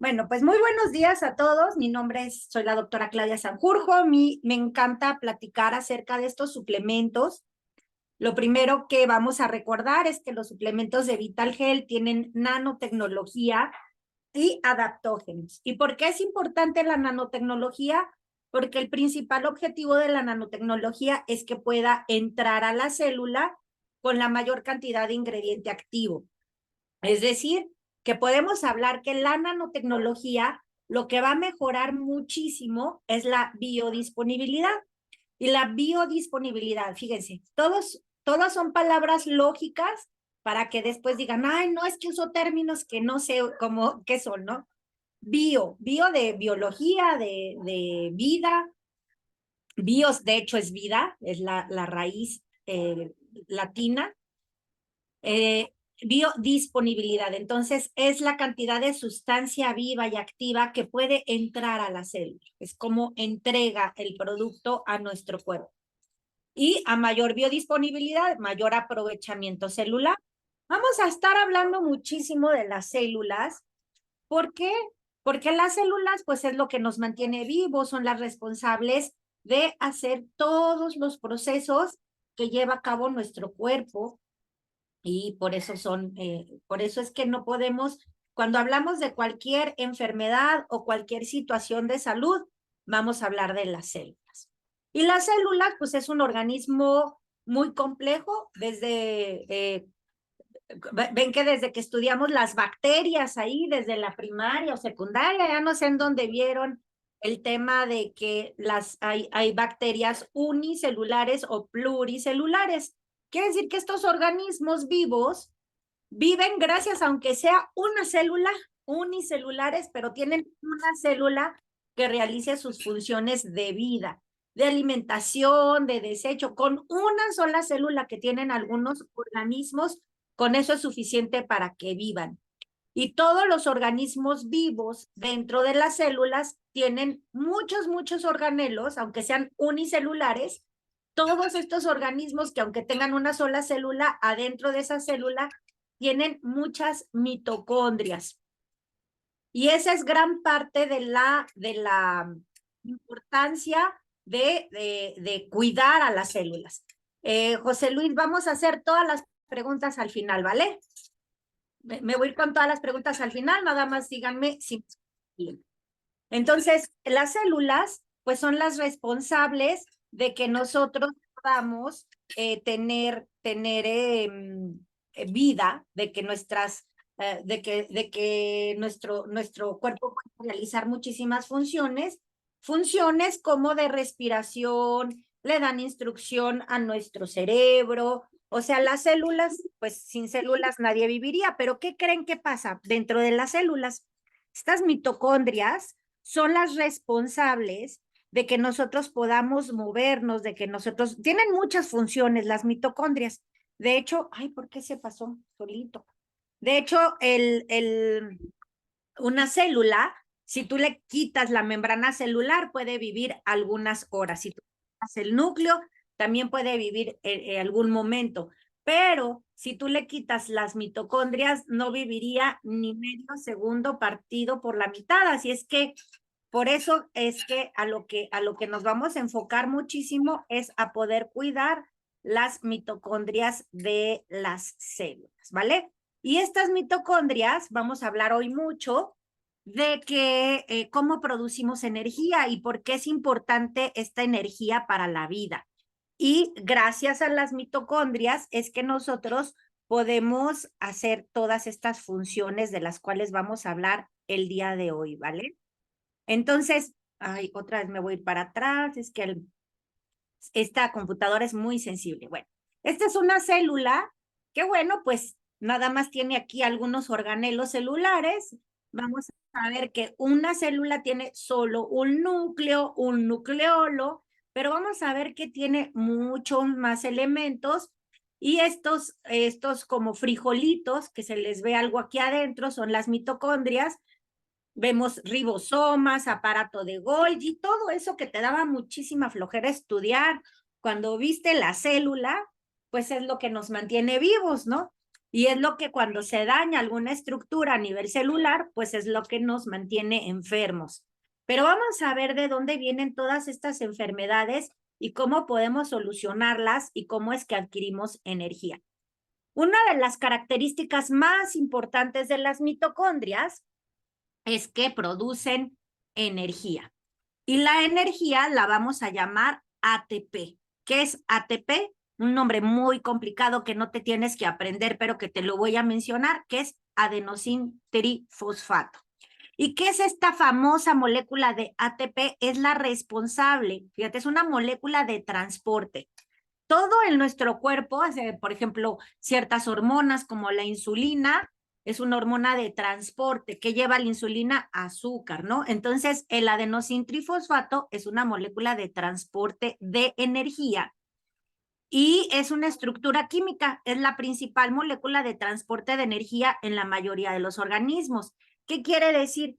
Bueno, pues muy buenos días a todos. Mi nombre soy la doctora Claudia Sanjurjo. Me encanta platicar acerca de estos suplementos. Lo primero que vamos a recordar es que los suplementos de Vital Health tienen nanotecnología y adaptógenos. ¿Y por qué es importante la nanotecnología? Porque el principal objetivo de la nanotecnología es que pueda entrar a la célula con la mayor cantidad de ingrediente activo. Es decir, que podemos hablar que la nanotecnología lo que va a mejorar muchísimo es la biodisponibilidad. Y la biodisponibilidad, fíjense, todas son palabras lógicas para que después digan, ay, no, es que uso términos que no sé cómo, qué son, ¿no? Bio de biología, de vida, bios de hecho es vida, es la raíz latina, biodisponibilidad. Entonces, es la cantidad de sustancia viva y activa que puede entrar a la célula. Es como entrega el producto a nuestro cuerpo. Y a mayor biodisponibilidad, mayor aprovechamiento celular. Vamos a estar hablando muchísimo de las células. ¿Por qué? Porque las células, pues, es lo que nos mantiene vivos, son las responsables de hacer todos los procesos que lleva a cabo nuestro cuerpo, y por eso es que no podemos, cuando hablamos de cualquier enfermedad o cualquier situación de salud, vamos a hablar de las células. Y las células, pues es un organismo muy complejo, ven que desde que estudiamos las bacterias ahí, desde la primaria o secundaria, ya no sé en dónde vieron el tema de que hay bacterias unicelulares o pluricelulares. Quiere decir que estos organismos vivos viven gracias, aunque sea una célula, unicelulares, pero tienen una célula que realice sus funciones de vida, de alimentación, de desecho. Con una sola célula que tienen algunos organismos, con eso es suficiente para que vivan. Y todos los organismos vivos dentro de las células tienen muchos organelos, aunque sean unicelulares. Todos estos organismos que aunque tengan una sola célula, adentro de esa célula tienen muchas mitocondrias. Y esa es gran parte de la importancia de cuidar a las células. José Luis, vamos a hacer todas las preguntas al final, ¿vale? Me voy a ir con todas las preguntas al final, nada más díganme si... Entonces, las células, pues son las responsables de que nosotros podamos tener vida, de que nuestro cuerpo pueda realizar muchísimas funciones como de respiración, le dan instrucción a nuestro cerebro. O sea, las células, pues sin células nadie viviría, pero ¿qué creen que pasa dentro de las células? Estas mitocondrias son las responsables de que nosotros podamos movernos, de que nosotros, tienen muchas funciones las mitocondrias. De hecho, ay, ¿por qué se pasó solito? De hecho, una célula, si tú le quitas la membrana celular, puede vivir algunas horas. Si tú quitas el núcleo, también puede vivir algún momento. Pero si tú le quitas las mitocondrias, no viviría ni medio segundo partido por la mitad. Así es que por eso es que a lo que nos vamos a enfocar muchísimo es a poder cuidar las mitocondrias de las células, ¿vale? Y estas mitocondrias, vamos a hablar hoy mucho de cómo producimos energía y por qué es importante esta energía para la vida. Y gracias a las mitocondrias es que nosotros podemos hacer todas estas funciones de las cuales vamos a hablar el día de hoy, ¿vale? Entonces, ay, otra vez me voy para atrás, es que esta computadora es muy sensible. Bueno, esta es una célula que, bueno, pues nada más tiene aquí algunos organelos celulares. Vamos a ver que una célula tiene solo un núcleo, un nucleolo, pero vamos a ver que tiene muchos más elementos. Y estos como frijolitos, que se les ve algo aquí adentro, son las mitocondrias. Vemos ribosomas, aparato de Golgi, todo eso que te daba muchísima flojera estudiar cuando viste la célula, pues es lo que nos mantiene vivos, ¿no? Y es lo que cuando se daña alguna estructura a nivel celular, pues es lo que nos mantiene enfermos. Pero vamos a ver de dónde vienen todas estas enfermedades y cómo podemos solucionarlas y cómo es que adquirimos energía. Una de las características más importantes de las mitocondrias es que producen energía. Y la energía la vamos a llamar ATP. ¿Qué es ATP? Un nombre muy complicado que no te tienes que aprender, pero que te lo voy a mencionar, que es adenosín trifosfato. ¿Y qué es esta famosa molécula de ATP? Es la responsable, fíjate, es una molécula de transporte. Todo en nuestro cuerpo, por ejemplo, ciertas hormonas como la insulina, es una hormona de transporte que lleva la insulina a azúcar, ¿no? Entonces, el adenosintrifosfato es una molécula de transporte de energía y es una estructura química, es la principal molécula de transporte de energía en la mayoría de los organismos. ¿Qué quiere decir?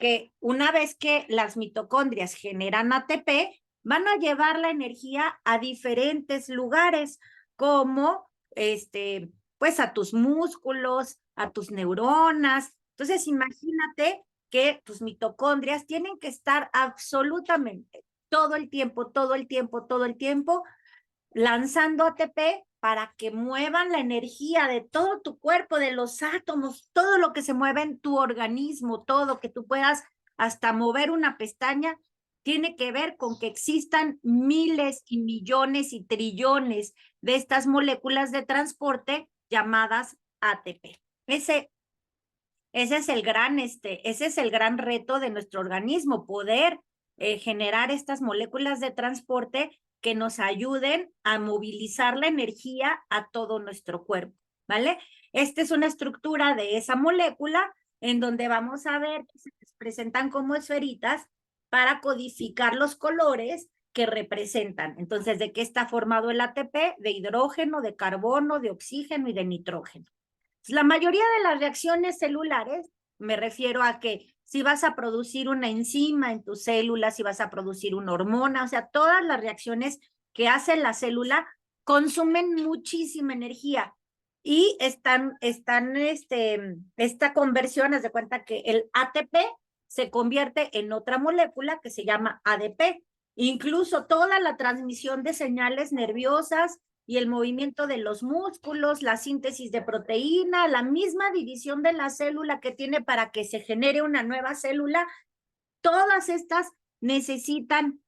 Que una vez que las mitocondrias generan ATP, van a llevar la energía a diferentes lugares, como pues a tus músculos, a tus neuronas. Entonces, imagínate que tus mitocondrias tienen que estar absolutamente todo el tiempo, todo el tiempo, todo el tiempo lanzando ATP para que muevan la energía de todo tu cuerpo, de los átomos, todo lo que se mueve en tu organismo, todo que tú puedas hasta mover una pestaña, tiene que ver con que existan miles y millones y trillones de estas moléculas de transporte llamadas ATP. Ese es el gran reto de nuestro organismo, poder generar estas moléculas de transporte que nos ayuden a movilizar la energía a todo nuestro cuerpo, ¿vale? Esta es una estructura de esa molécula en donde vamos a ver que se presentan como esferitas para codificar los colores que representan. Entonces, ¿de qué está formado el ATP? De hidrógeno, de carbono, de oxígeno y de nitrógeno. La mayoría de las reacciones celulares, me refiero a que si vas a producir una enzima en tu célula, si vas a producir una hormona, o sea, todas las reacciones que hace la célula consumen muchísima energía y esta conversión, haz de cuenta que el ATP se convierte en otra molécula que se llama ADP. Incluso toda la transmisión de señales nerviosas y el movimiento de los músculos, la síntesis de proteína, la misma división de la célula que tiene para que se genere una nueva célula, todas estas necesitan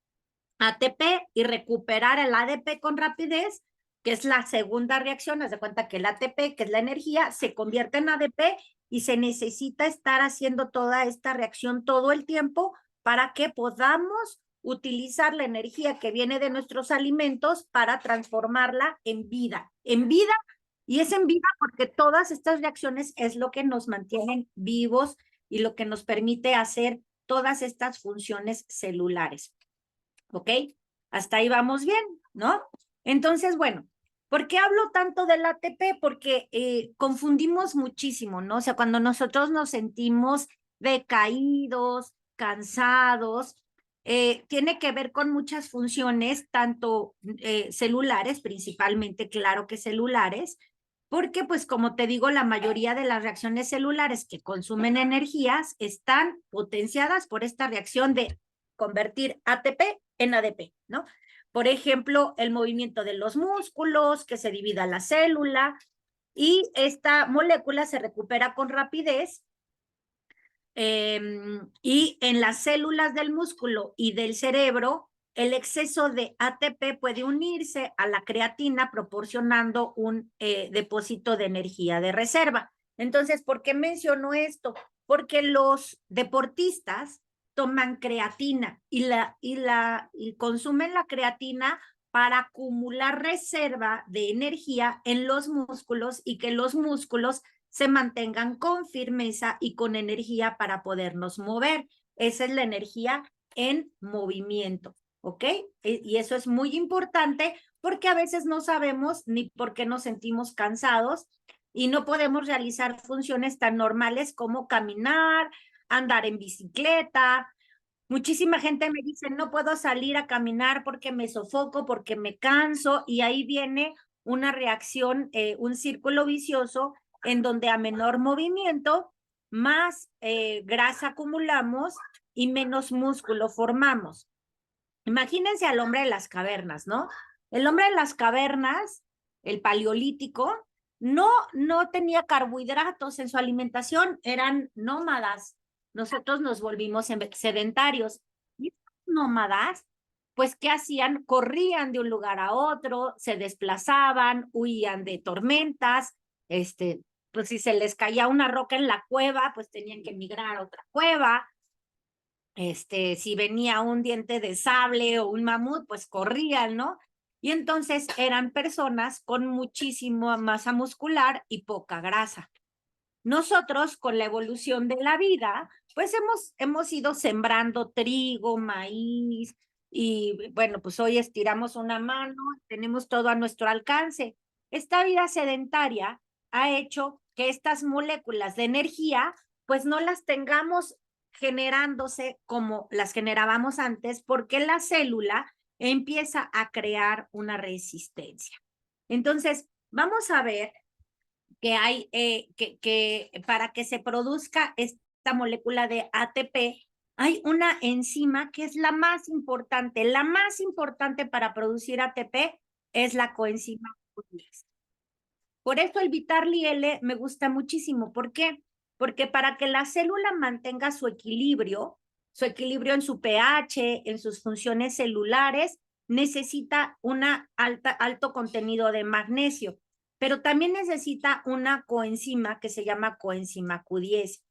ATP y recuperar el ADP con rapidez, que es la segunda reacción. Haz de cuenta que el ATP, que es la energía, se convierte en ADP y se necesita estar haciendo toda esta reacción todo el tiempo para que podamos utilizar la energía que viene de nuestros alimentos para transformarla en vida. Y es en vida porque todas estas reacciones es lo que nos mantienen vivos y lo que nos permite hacer todas estas funciones celulares. ¿Ok? Hasta ahí vamos bien, ¿no? Entonces, bueno, ¿por qué hablo tanto del ATP? Porque confundimos muchísimo, ¿no? O sea, cuando nosotros nos sentimos decaídos, cansados, tiene que ver con muchas funciones, tanto celulares, principalmente, claro que celulares, porque pues como te digo, la mayoría de las reacciones celulares que consumen energías están potenciadas por esta reacción de convertir ATP en ADP, ¿no? Por ejemplo, el movimiento de los músculos, que se divida la célula, y esta molécula se recupera con rapidez y en las células del músculo y del cerebro, el exceso de ATP puede unirse a la creatina proporcionando un depósito de energía de reserva. Entonces, ¿por qué menciono esto? Porque los deportistas toman creatina y consumen la creatina para acumular reserva de energía en los músculos y que los músculos se mantengan con firmeza y con energía para podernos mover. Esa es la energía en movimiento, ¿ok? Y eso es muy importante porque a veces no sabemos ni por qué nos sentimos cansados y no podemos realizar funciones tan normales como caminar, andar en bicicleta. Muchísima gente me dice, no puedo salir a caminar porque me sofoco, porque me canso, y ahí viene una reacción, un círculo vicioso en donde a menor movimiento, más grasa acumulamos y menos músculo formamos. Imagínense al hombre de las cavernas, ¿no? El hombre de las cavernas, el paleolítico, no tenía carbohidratos en su alimentación, eran nómadas. Nosotros nos volvimos sedentarios. Y estos nómadas, pues, ¿qué hacían? Corrían de un lugar a otro, se desplazaban, huían de tormentas, pues si se les caía una roca en la cueva, pues tenían que emigrar a otra cueva. Si venía un diente de sable o un mamut, pues corrían, ¿no? Y entonces eran personas con muchísima masa muscular y poca grasa. Nosotros, con la evolución de la vida, pues hemos ido sembrando trigo, maíz, y bueno, pues hoy estiramos una mano, tenemos todo a nuestro alcance. Esta vida sedentaria ha hecho que estas moléculas de energía, pues no las tengamos generándose como las generábamos antes, porque la célula empieza a crear una resistencia. Entonces, vamos a ver que hay, que para que se produzca esta molécula de ATP, hay una enzima que es la más importante. La más importante para producir ATP es la coenzima Q10. Por eso el Vitarli L me gusta muchísimo. ¿Por qué? Porque para que la célula mantenga su equilibrio en su pH, en sus funciones celulares, necesita alto contenido de magnesio, pero también necesita una coenzima que se llama coenzima Q10.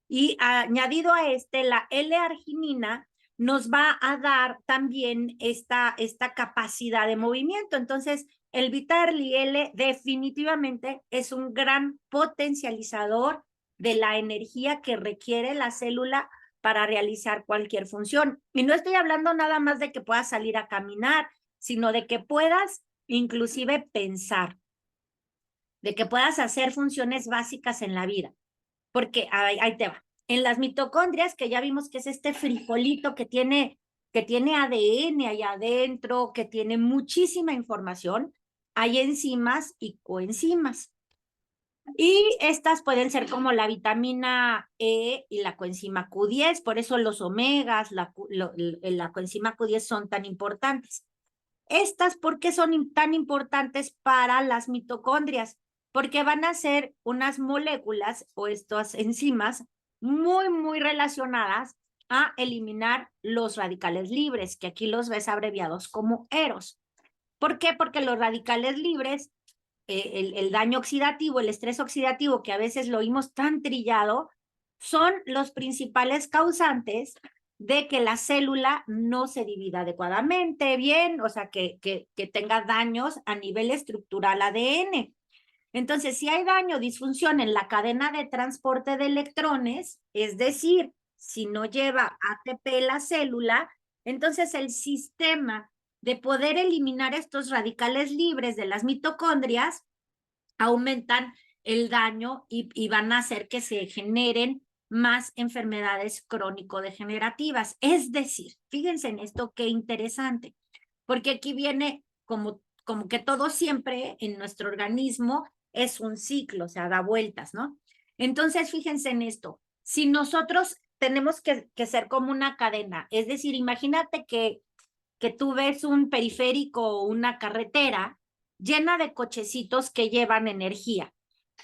Y añadido a la L-arginina nos va a dar también esta capacidad de movimiento. Entonces, el Vitarli L definitivamente es un gran potencializador de la energía que requiere la célula para realizar cualquier función. Y no estoy hablando nada más de que puedas salir a caminar, sino de que puedas inclusive pensar, de que puedas hacer funciones básicas en la vida. Porque ahí te va. En las mitocondrias, que ya vimos que es este frijolito que tiene ADN ahí adentro, que tiene muchísima información, hay enzimas y coenzimas. Y estas pueden ser como la vitamina E y la coenzima Q10, por eso los omegas, la coenzima Q10 son tan importantes. Estas, ¿por qué son tan importantes para las mitocondrias? Porque van a ser unas moléculas o estas enzimas muy, muy relacionadas a eliminar los radicales libres, que aquí los ves abreviados como EROS. ¿Por qué? Porque los radicales libres, el daño oxidativo, el estrés oxidativo, que a veces lo oímos tan trillado, son los principales causantes de que la célula no se divida adecuadamente bien, o sea, que tenga daños a nivel estructural ADN. Entonces, si hay daño, disfunción en la cadena de transporte de electrones, es decir, si no lleva ATP la célula, entonces el sistema de poder eliminar estos radicales libres de las mitocondrias aumentan el daño y van a hacer que se generen más enfermedades crónico-degenerativas. Es decir, fíjense en esto, qué interesante, porque aquí viene como que todo siempre en nuestro organismo es un ciclo, o sea, da vueltas, ¿no? Entonces, fíjense en esto, si nosotros tenemos que ser como una cadena, es decir, imagínate que tú ves un periférico o una carretera llena de cochecitos que llevan energía.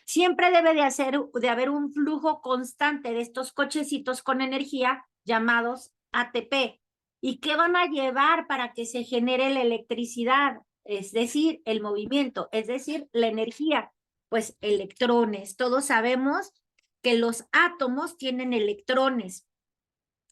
Siempre debe de haber un flujo constante de estos cochecitos con energía llamados ATP. ¿Y qué van a llevar para que se genere la electricidad? Es decir, el movimiento, es decir, la energía. Pues electrones. Todos sabemos que los átomos tienen electrones.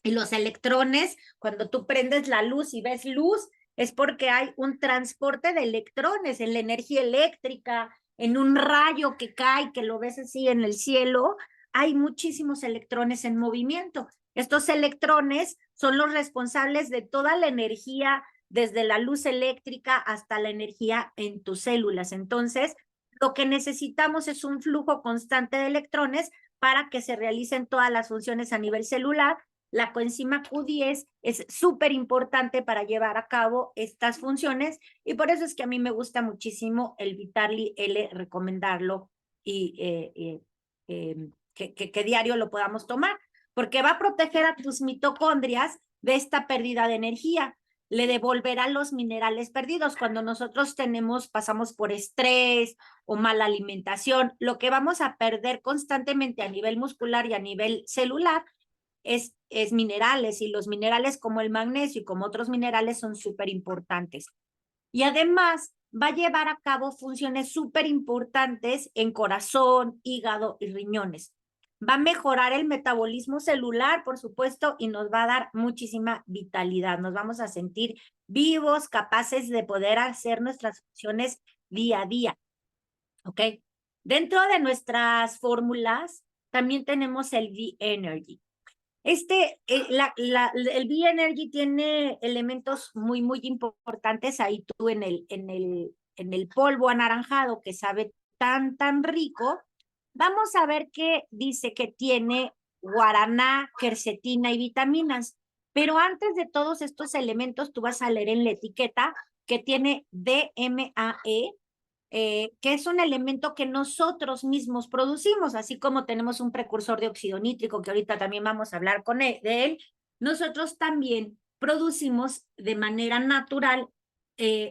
Y los electrones, cuando tú prendes la luz y ves luz, es porque hay un transporte de electrones en la energía eléctrica, en un rayo que cae, que lo ves así en el cielo, hay muchísimos electrones en movimiento. Estos electrones son los responsables de toda la energía, desde la luz eléctrica hasta la energía en tus células. Entonces, lo que necesitamos es un flujo constante de electrones para que se realicen todas las funciones a nivel celular. La coenzima Q10 es súper importante para llevar a cabo estas funciones y por eso es que a mí me gusta muchísimo el Vitarli L, recomendarlo que diario lo podamos tomar, porque va a proteger a tus mitocondrias de esta pérdida de energía. Le devolverá los minerales perdidos. Cuando nosotros pasamos por estrés o mala alimentación, lo que vamos a perder constantemente a nivel muscular y a nivel celular es minerales, y los minerales como el magnesio y como otros minerales son súper importantes. Y además va a llevar a cabo funciones súper importantes en corazón, hígado y riñones. Va a mejorar el metabolismo celular, por supuesto, y nos va a dar muchísima vitalidad. Nos vamos a sentir vivos, capaces de poder hacer nuestras funciones día a día. ¿Ok? Dentro de nuestras fórmulas también tenemos el V-Energy. El B-Energy tiene elementos muy, muy importantes. Ahí tú en el polvo anaranjado que sabe tan, tan rico, vamos a ver que dice que tiene guaraná, quercetina y vitaminas. Pero antes de todos estos elementos, tú vas a leer en la etiqueta que tiene DMAE, que es un elemento que nosotros mismos producimos, así como tenemos un precursor de óxido nítrico, que ahorita también vamos a hablar de él, nosotros también producimos de manera natural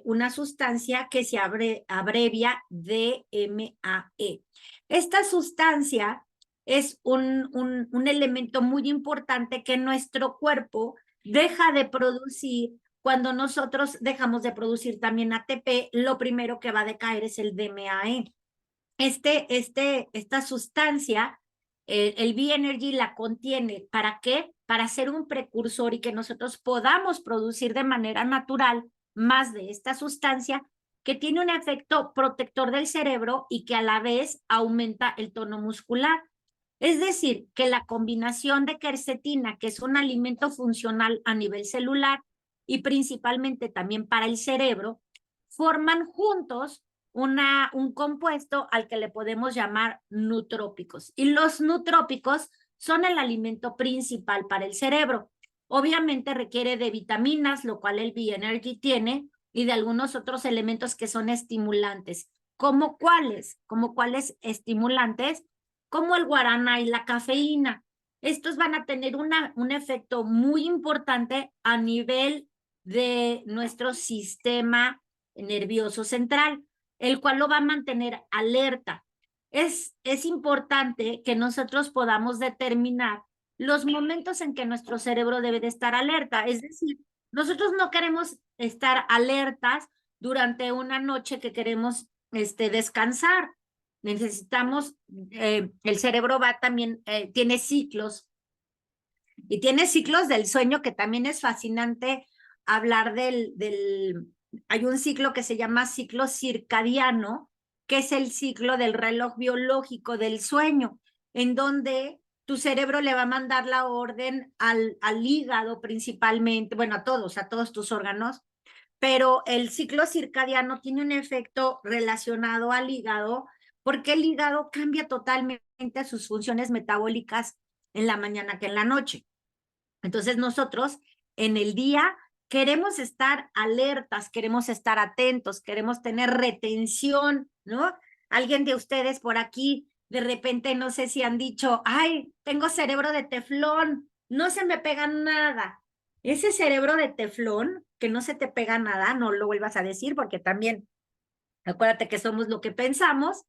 una sustancia que se abrevia DMAE. Esta sustancia es un elemento muy importante que nuestro cuerpo deja de producir. Cuando nosotros dejamos de producir también ATP, lo primero que va a decaer es el DMAE. Esta sustancia, el B-Energy la contiene. ¿Para qué? Para ser un precursor y que nosotros podamos producir de manera natural más de esta sustancia que tiene un efecto protector del cerebro y que a la vez aumenta el tono muscular. Es decir, que la combinación de quercetina, que es un alimento funcional a nivel celular y principalmente también para el cerebro, forman juntos un compuesto al que le podemos llamar nutrópicos. Y los nutrópicos son el alimento principal para el cerebro. Obviamente requiere de vitaminas, lo cual el B-Energy tiene, y de algunos otros elementos que son estimulantes. ¿Cómo cuáles? ¿Cómo cuáles estimulantes? Como el guaraná y la cafeína. Estos van a tener un efecto muy importante a nivel de nuestro sistema nervioso central, el cual lo va a mantener alerta. Es importante que nosotros podamos determinar los momentos en que nuestro cerebro debe de estar alerta. Es decir, nosotros no queremos estar alertas durante una noche que queremos descansar. Necesitamos, el cerebro va también, tiene ciclos, y tiene ciclos del sueño, que también es fascinante hablar hay un ciclo que se llama ciclo circadiano, que es el ciclo del reloj biológico del sueño, en donde tu cerebro le va a mandar la orden al hígado principalmente, bueno, a todos tus órganos, pero el ciclo circadiano tiene un efecto relacionado al hígado, porque el hígado cambia totalmente sus funciones metabólicas en la mañana que en la noche. Entonces nosotros en el día queremos estar alertas, queremos estar atentos, queremos tener retención, ¿no? Alguien de ustedes por aquí, de repente, no sé si han dicho, ay, tengo cerebro de teflón, no se me pega nada. Ese cerebro de teflón, que no se te pega nada, no lo vuelvas a decir, porque también, acuérdate que somos lo que pensamos.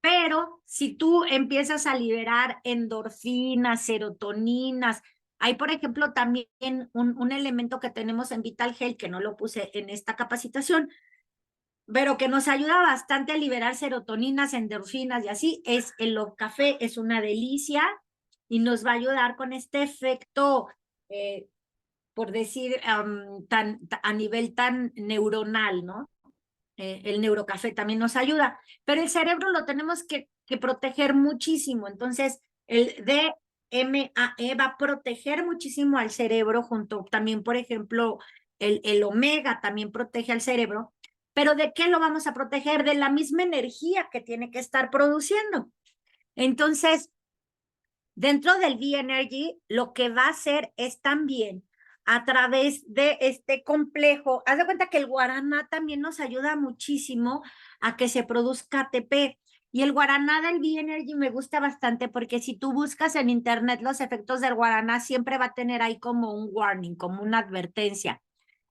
Pero si tú empiezas a liberar endorfinas, serotoninas, hay, por ejemplo, también un elemento que tenemos en Vital Health, que no lo puse en esta capacitación, pero que nos ayuda bastante a liberar serotoninas, endorfinas y así, es el café. Es una delicia y nos va a ayudar con este efecto, por decir, a nivel tan neuronal, ¿no? El neurocafé también nos ayuda, pero el cerebro lo tenemos que proteger muchísimo. Entonces, el DMAE va a proteger muchísimo al cerebro, junto también, por ejemplo, el omega también protege al cerebro. Pero ¿de qué lo vamos a proteger? De la misma energía que tiene que estar produciendo. Entonces, dentro del B-Energy, lo que va a hacer es también a través de este complejo, haz de cuenta que el guaraná también nos ayuda muchísimo a que se produzca ATP. Y el guaraná del B-Energy me gusta bastante porque si tú buscas en internet los efectos del guaraná, siempre va a tener ahí como un warning, como una advertencia,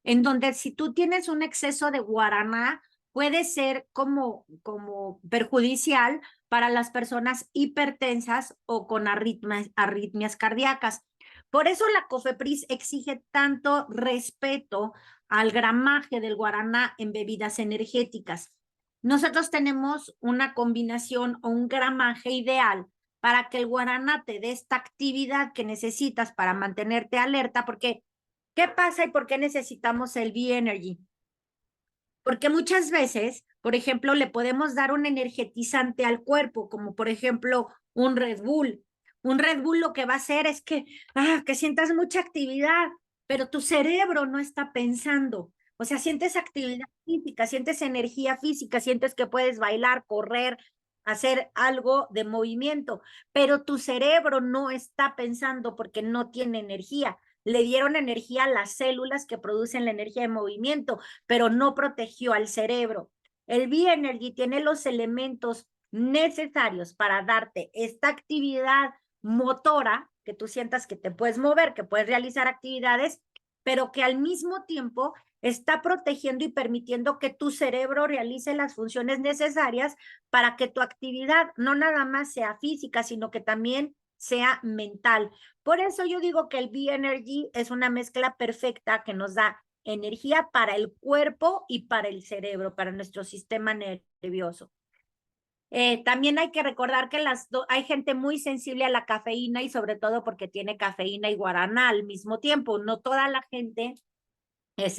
en donde si tú tienes un exceso de guaraná, puede ser como perjudicial para las personas hipertensas o con arritmias cardíacas. Por eso la COFEPRIS exige tanto respeto al gramaje del guaraná en bebidas energéticas. Nosotros tenemos una combinación o un gramaje ideal para que el guaraná te dé esta actividad que necesitas para mantenerte alerta, porque ¿qué pasa y por qué necesitamos el B-Energy? Porque muchas veces, por ejemplo, le podemos dar un energetizante al cuerpo, como por ejemplo un Red Bull. Un Red Bull lo que va a hacer es que sientas mucha actividad, pero tu cerebro no está pensando. O sea, sientes actividad física, sientes energía física, sientes que puedes bailar, correr, hacer algo de movimiento, pero tu cerebro no está pensando porque no tiene energía. Le dieron energía a las células que producen la energía de movimiento, pero no protegió al cerebro. El B-Energy tiene los elementos necesarios para darte esta actividad motora, que tú sientas que te puedes mover, que puedes realizar actividades, pero que al mismo tiempo está protegiendo y permitiendo que tu cerebro realice las funciones necesarias para que tu actividad no nada más sea física, sino que también sea mental. Por eso yo digo que el B-Energy es una mezcla perfecta que nos da energía para el cuerpo y para el cerebro, para nuestro sistema nervioso. También hay que recordar que hay gente muy sensible a la cafeína y sobre todo porque tiene cafeína y guaraná al mismo tiempo. No toda la gente es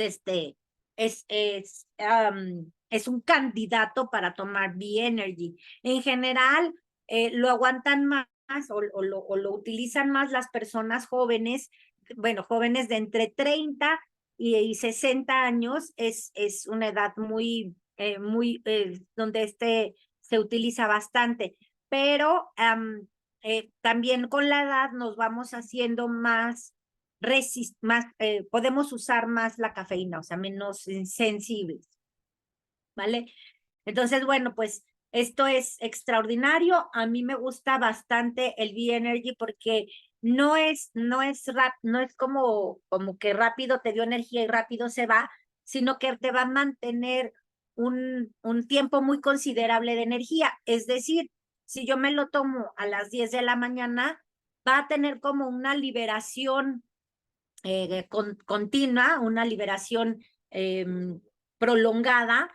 es un candidato para tomar B-Energy. En general, lo aguantan más o lo utilizan más las personas jóvenes, bueno, jóvenes de entre 30 y 60 años, es una edad donde se utiliza bastante, pero también con la edad nos vamos haciendo podemos usar más la cafeína, o sea, menos sensibles, ¿vale? Entonces, bueno, pues esto es extraordinario. A mí me gusta bastante el B-Energy porque no es como que rápido te dio energía y rápido se va, sino que te va a mantener un tiempo muy considerable de energía. Es decir, si yo me lo tomo a las 10 de la mañana, va a tener como una liberación continua, una liberación prolongada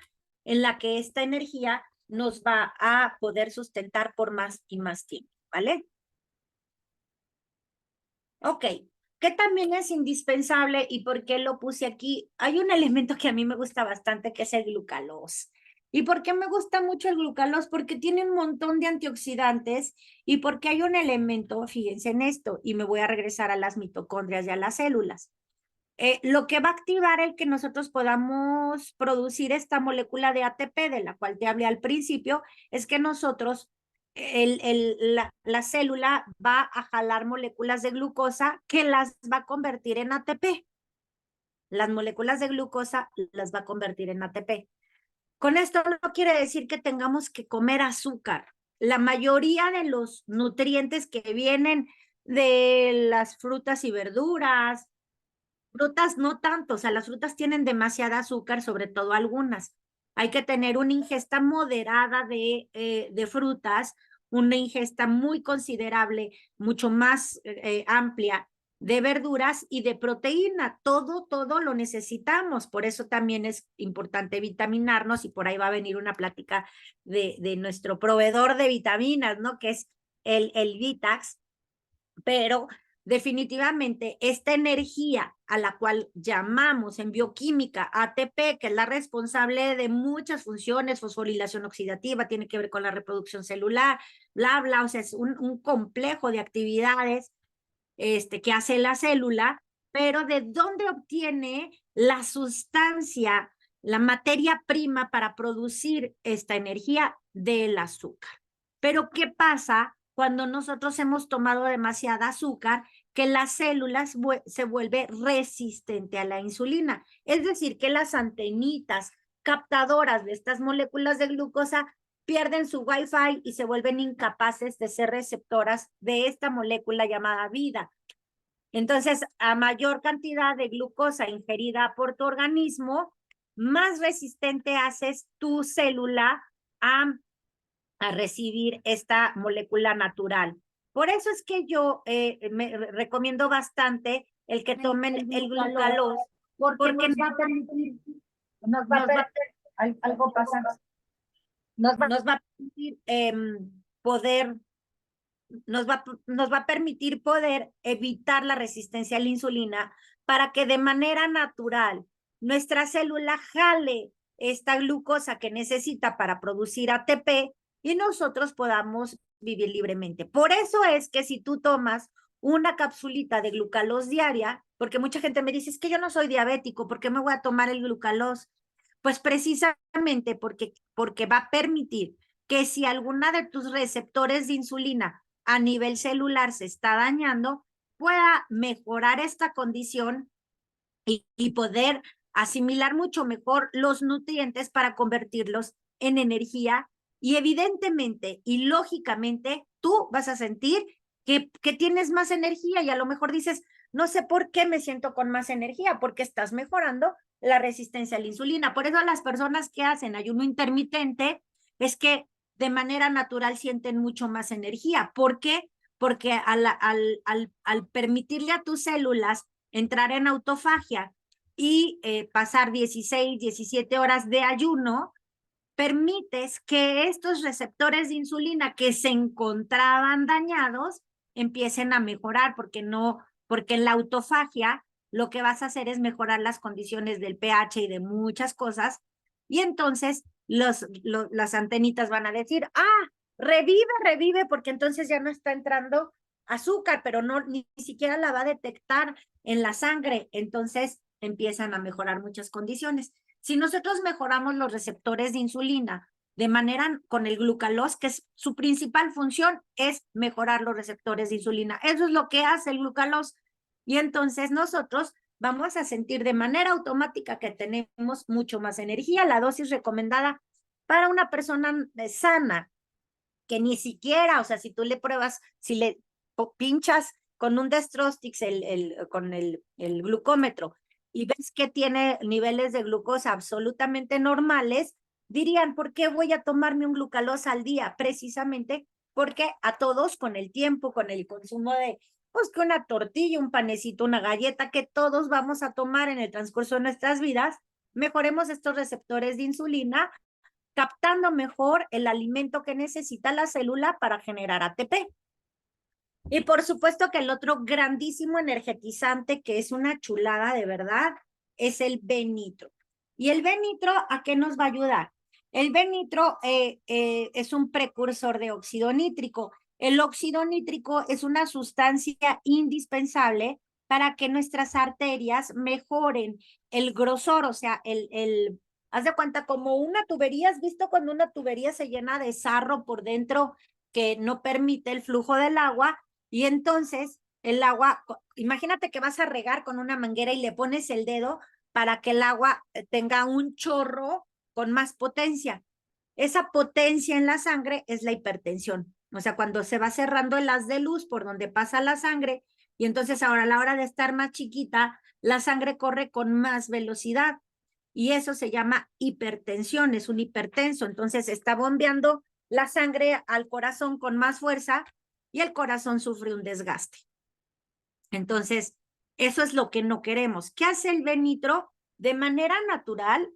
en la que esta energía nos va a poder sustentar por más y más tiempo, ¿vale? Ok, ¿qué también es indispensable y por qué lo puse aquí? Hay un elemento que a mí me gusta bastante que es el glucalós. ¿Y por qué me gusta mucho el glucalós? Porque tiene un montón de antioxidantes y porque hay un elemento, fíjense en esto, y me voy a regresar a las mitocondrias y a las células. Lo que va a activar el que nosotros podamos producir esta molécula de ATP, de la cual te hablé al principio, es que nosotros, la célula va a jalar moléculas de glucosa que las va a convertir en ATP. Las moléculas de glucosa las va a convertir en ATP. Con esto no quiere decir que tengamos que comer azúcar. La mayoría de los nutrientes que vienen de las frutas y verduras, frutas no tanto, o sea, las frutas tienen demasiada azúcar, sobre todo algunas. Hay que tener una ingesta moderada de frutas, una ingesta muy considerable, mucho más amplia de verduras y de proteína. Todo lo necesitamos. Por eso también es importante vitaminarnos y por ahí va a venir una plática de nuestro proveedor de vitaminas, ¿no? Que es el Vitax, pero definitivamente esta energía a la cual llamamos en bioquímica ATP, que es la responsable de muchas funciones, fosforilación oxidativa, tiene que ver con la reproducción celular, bla, bla, o sea, es un complejo de actividades que hace la célula, pero ¿de dónde obtiene la sustancia, la materia prima para producir esta energía? Del azúcar. Pero ¿qué pasa cuando nosotros hemos tomado demasiada azúcar? Que las células se vuelve resistente a la insulina. Es decir, que las antenitas captadoras de estas moléculas de glucosa pierden su Wi-Fi y se vuelven incapaces de ser receptoras de esta molécula llamada vida. Entonces, a mayor cantidad de glucosa ingerida por tu organismo, más resistente haces tu célula a recibir esta molécula natural. Por eso es que yo me recomiendo bastante el que tomen el glucalós, porque nos va a permitir, algo pasa, nos va a permitir poder, nos va a permitir poder evitar la resistencia a la insulina para que de manera natural nuestra célula jale esta glucosa que necesita para producir ATP y nosotros podamos vivir libremente. Por eso es que si tú tomas una capsulita de glucalós diaria, porque mucha gente me dice, es que yo no soy diabético, ¿por qué me voy a tomar el glucalós? Pues precisamente porque va a permitir que si alguna de tus receptores de insulina a nivel celular se está dañando, pueda mejorar esta condición y poder asimilar mucho mejor los nutrientes para convertirlos en energía. Y evidentemente y lógicamente tú vas a sentir que tienes más energía y a lo mejor dices, no sé por qué me siento con más energía, porque estás mejorando la resistencia a la insulina. Por eso las personas que hacen ayuno intermitente es que de manera natural sienten mucho más energía. ¿Por qué? Porque al permitirle a tus células entrar en autofagia y pasar 16, 17 horas de ayuno, permites que estos receptores de insulina que se encontraban dañados empiecen a mejorar, porque en la autofagia lo que vas a hacer es mejorar las condiciones del pH y de muchas cosas, y entonces las antenitas van a decir, revive, porque entonces ya no está entrando azúcar, pero ni siquiera la va a detectar en la sangre, entonces empiezan a mejorar muchas condiciones. Si nosotros mejoramos los receptores de insulina de manera con el glucalós, que es su principal función, es mejorar los receptores de insulina. Eso es lo que hace el glucalós. Y entonces nosotros vamos a sentir de manera automática que tenemos mucho más energía. La dosis recomendada para una persona sana, que ni siquiera, o sea, si tú le pruebas, si le pinchas con un Destrostix con el glucómetro y ves que tiene niveles de glucosa absolutamente normales, dirían, ¿por qué voy a tomarme un glucalós al día? Precisamente porque a todos con el tiempo, con el consumo de, pues que una tortilla, un panecito, una galleta, que todos vamos a tomar en el transcurso de nuestras vidas, mejoremos estos receptores de insulina, captando mejor el alimento que necesita la célula para generar ATP. Y por supuesto que el otro grandísimo energetizante, que es una chulada de verdad, es el B-nitro. ¿Y el B-nitro a qué nos va a ayudar? El B-nitro es un precursor de óxido nítrico. El óxido nítrico es una sustancia indispensable para que nuestras arterias mejoren el grosor, o sea, haz de cuenta como una tubería. ¿Has visto cuando una tubería se llena de sarro por dentro que no permite el flujo del agua? Y entonces el agua, imagínate que vas a regar con una manguera y le pones el dedo para que el agua tenga un chorro con más potencia. Esa potencia en la sangre es la hipertensión. O sea, cuando se va cerrando el haz de luz por donde pasa la sangre, y entonces ahora a la hora de estar más chiquita, la sangre corre con más velocidad. Y eso se llama hipertensión, es un hipertenso. Entonces está bombeando la sangre al corazón con más fuerza y el corazón sufre un desgaste. Entonces, eso es lo que no queremos. ¿Qué hace el B-nitro? De manera natural,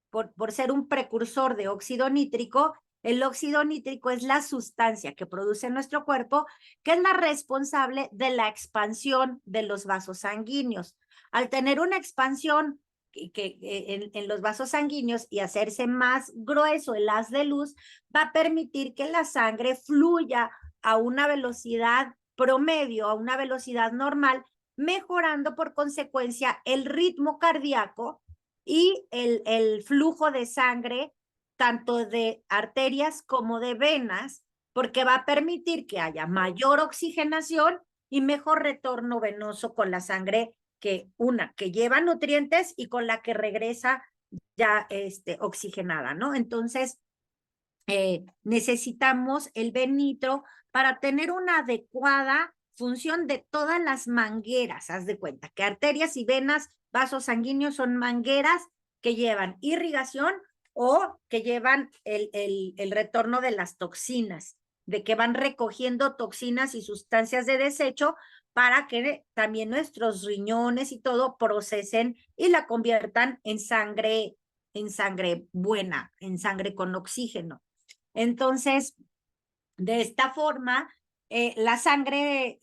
por ser un precursor de óxido nítrico, el óxido nítrico es la sustancia que produce nuestro cuerpo, que es la responsable de la expansión de los vasos sanguíneos. Al tener una expansión en los vasos sanguíneos y hacerse más grueso el haz de luz, va a permitir que la sangre fluya a una velocidad promedio, a una velocidad normal, mejorando por consecuencia el ritmo cardíaco y el flujo de sangre, tanto de arterias como de venas, porque va a permitir que haya mayor oxigenación y mejor retorno venoso con la sangre que lleva nutrientes y con la que regresa ya oxigenada, ¿no? Entonces, necesitamos el B-nitro para tener una adecuada función de todas las mangueras. Haz de cuenta que arterias y venas, vasos sanguíneos son mangueras que llevan irrigación o que llevan el retorno de las toxinas, de que van recogiendo toxinas y sustancias de desecho para que también nuestros riñones y todo procesen y la conviertan en sangre buena, en sangre con oxígeno. Entonces, de esta forma, la sangre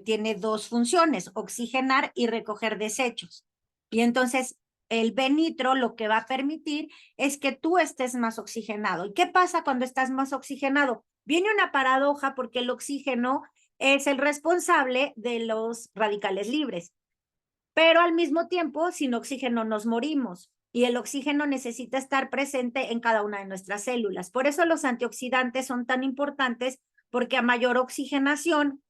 tiene dos funciones, oxigenar y recoger desechos. Y entonces, el B-nitro lo que va a permitir es que tú estés más oxigenado. ¿Y qué pasa cuando estás más oxigenado? Viene una paradoja porque el oxígeno es el responsable de los radicales libres, pero al mismo tiempo, sin oxígeno nos morimos y el oxígeno necesita estar presente en cada una de nuestras células. Por eso los antioxidantes son tan importantes, porque a mayor oxigenación,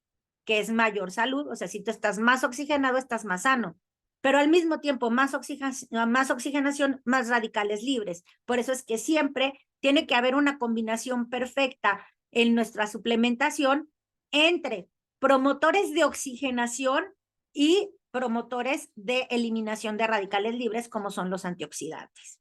que es mayor salud, o sea, si tú estás más oxigenado, estás más sano, pero al mismo tiempo más oxigenación, más radicales libres. Por eso es que siempre tiene que haber una combinación perfecta en nuestra suplementación entre promotores de oxigenación y promotores de eliminación de radicales libres, como son los antioxidantes.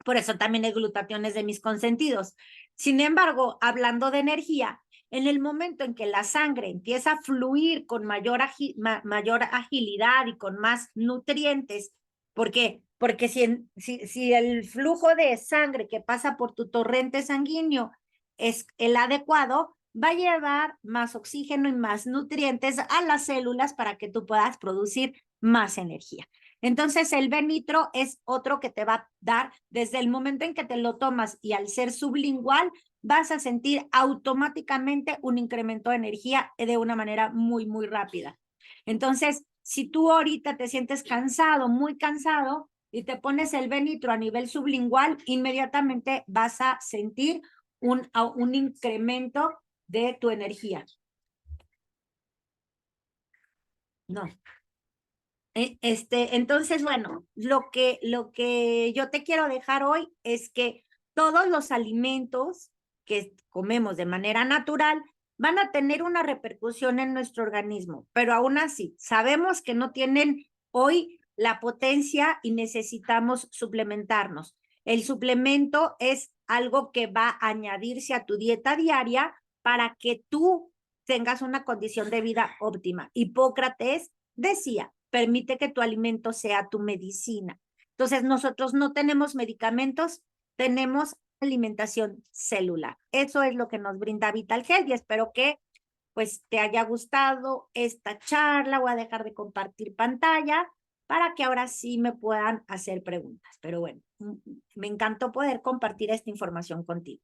Por eso también el glutatión es de mis consentidos. Sin embargo, hablando de energía, en el momento en que la sangre empieza a fluir con mayor agilidad y con más nutrientes, ¿por qué? Porque si el flujo de sangre que pasa por tu torrente sanguíneo es el adecuado, va a llevar más oxígeno y más nutrientes a las células para que tú puedas producir más energía. Entonces, el B-nitro es otro que te va a dar desde el momento en que te lo tomas, y al ser sublingual vas a sentir automáticamente un incremento de energía de una manera muy, muy rápida. Entonces, si tú ahorita te sientes cansado, muy cansado, y te pones el B-nitro a nivel sublingual, inmediatamente vas a sentir un incremento de tu energía. No. Entonces, bueno, lo que yo te quiero dejar hoy es que todos los alimentos que comemos de manera natural van a tener una repercusión en nuestro organismo, pero aún así sabemos que no tienen hoy la potencia y necesitamos suplementarnos. El suplemento es algo que va a añadirse a tu dieta diaria para que tú tengas una condición de vida óptima. Hipócrates decía: permite que tu alimento sea tu medicina. Entonces, nosotros no tenemos medicamentos, tenemos alimentación celular. Eso es lo que nos brinda Vital Health, y espero que pues te haya gustado esta charla. Voy a dejar de compartir pantalla para que ahora sí me puedan hacer preguntas. Pero bueno, me encantó poder compartir esta información contigo.